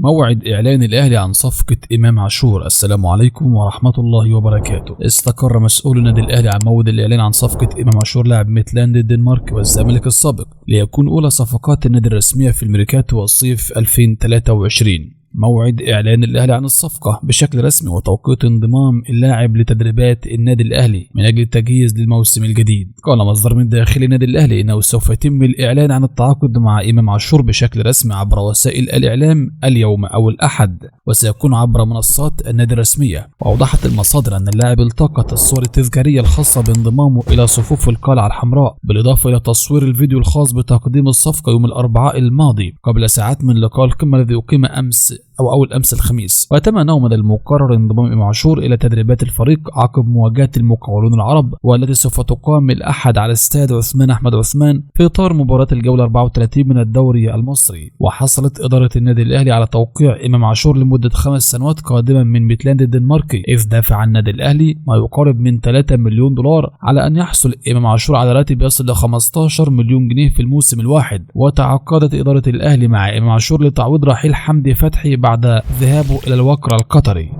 موعد إعلان الأهلي عن صفقة إمام عاشور. السلام عليكم ورحمة الله وبركاته. استقر مسؤول النادي الأهلي عن موعد الإعلان عن صفقة إمام عاشور لاعب ميتلاند الدنمارك والزمالك السابق ليكون أولى صفقات النادي الرسمية في الميركاتو والصيف 2023. موعد إعلان الأهلي عن الصفقة بشكل رسمي وتوقيت انضمام اللاعب لتدريبات النادي الأهلي من أجل التجهيز للموسم الجديد. قال مصدر من داخل النادي الأهلي إنه سوف يتم الإعلان عن التعاقد مع إمام عاشور بشكل رسمي عبر وسائل الإعلام اليوم أو الأحد، وسيكون عبر منصات النادي الرسمية. وأوضحت المصادر أن اللاعب التقط الصور التذكارية الخاصة بانضمامه إلى صفوف القلعة الحمراء، بالإضافة إلى تصوير الفيديو الخاص بتقديم الصفقة يوم الأربعاء الماضي قبل ساعات من لقاء القمة الذي أقيم أول أمس الخميس. وتم أنه من المقرر انضمام إمام عاشور إلى تدريبات الفريق عقب مواجهة المقاولون العرب، والتي سوف تقام الأحد على استاد عثمان أحمد عثمان في إطار مباراة الجولة 34 من الدوري المصري. وحصلت إدارة النادي الأهلي على توقيع إمام عاشور لمدة 5 سنوات قادما من ميتلاند الدنماركي، إذ دافع النادي الأهلي ما يقارب من 3 مليون دولار على أن يحصل إمام عاشور على راتب يصل ل 15 مليون جنيه في الموسم الواحد. وتعاقدت إدارة الأهلي مع إمام عاشور لتعويض رحيل حمدي فتحي بعد ذهابه إلى الوكر القطري.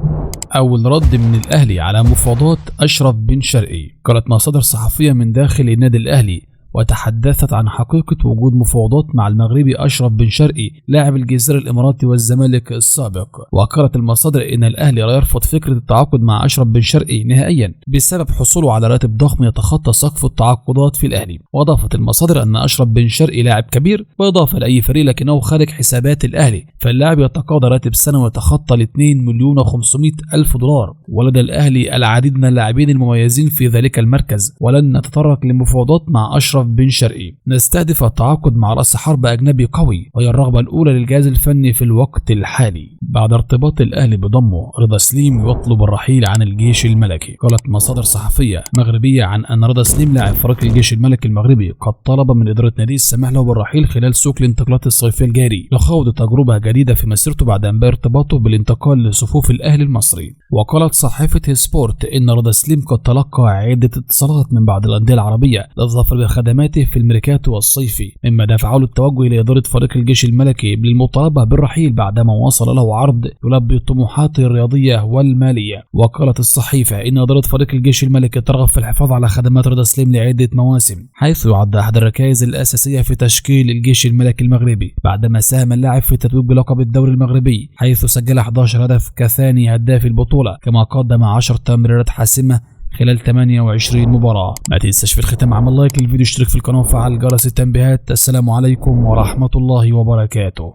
أول رد من الأهلي على مفاوضات أشرف بن شرقي. قالت مصادر صحفية من داخل النادي الأهلي وتحدثت عن حقيقة وجود مفاوضات مع المغربي أشرف بن شرقي لاعب الجزيرة الإماراتي والزمالك السابق. وقالت المصادر إن الأهلي لا يرفض فكرة التعاقد مع أشرف بن شرقي نهائيا بسبب حصوله على راتب ضخم يتخطى سقف التعاقدات في الأهلي. وأضافت المصادر أن أشرف بن شرقي لاعب كبير وإضافة لأي فريق لكنه خارج حسابات الأهلي، فاللاعب يتقاضى راتب سنوي يتخطى ل 2,500,000 دولار، ولدى الأهلي العديد من اللاعبين المميزين في ذلك المركز، ولن نتطرق لمفاوضات مع أشرف بن شرقي. نستهدف التعاقد مع رأس حرب أجنبي قوي وهي الرغبة الأولى للجهاز الفني في الوقت الحالي. بعد ارتباط الأهلي بضمه، رضا سليم يطلب الرحيل عن الجيش الملكي. قالت مصادر صحفية مغربية عن أن رضا سليم لاعب فريق الجيش الملكي المغربي قد طلب من إدارة ناديه السماح له بالرحيل خلال سوق الانتقالات الصيفي الجاري لخوض تجربة جديدة في مسيرته بعد انباء ارتباطه بالانتقال لصفوف الأهلي المصري. وقالت صحيفة سبورت إن رضا سليم قد تلقى عدة اتصالات من بعض الأندية العربية للظفر بخدماته في الميركاتو والصيفي، مما دفعه للتوجه إلى إدارة فريق الجيش الملكي بالمطالبة بالرحيل بعدما وصل له عرض يلبي طموحاته الرياضية والمالية. وقالت الصحيفة إن إدارة فريق الجيش الملكي ترغب في الحفاظ على خدمات رضا سليم لعدة مواسم، حيث يعد أحد الركائز الأساسية في تشكيل الجيش الملكي المغربي بعدما ساهم اللاعب في التتويج بلقب الدوري المغربي، حيث سجل 11 هدف كثاني هداف البطولة، كما قدم 10 تمريرات حاسمة خلال 28 مباراة. ما تنساش في الختام عمل لايك للفيديو، اشترك في القناة وفعل جرس التنبيهات. السلام عليكم ورحمة الله وبركاته.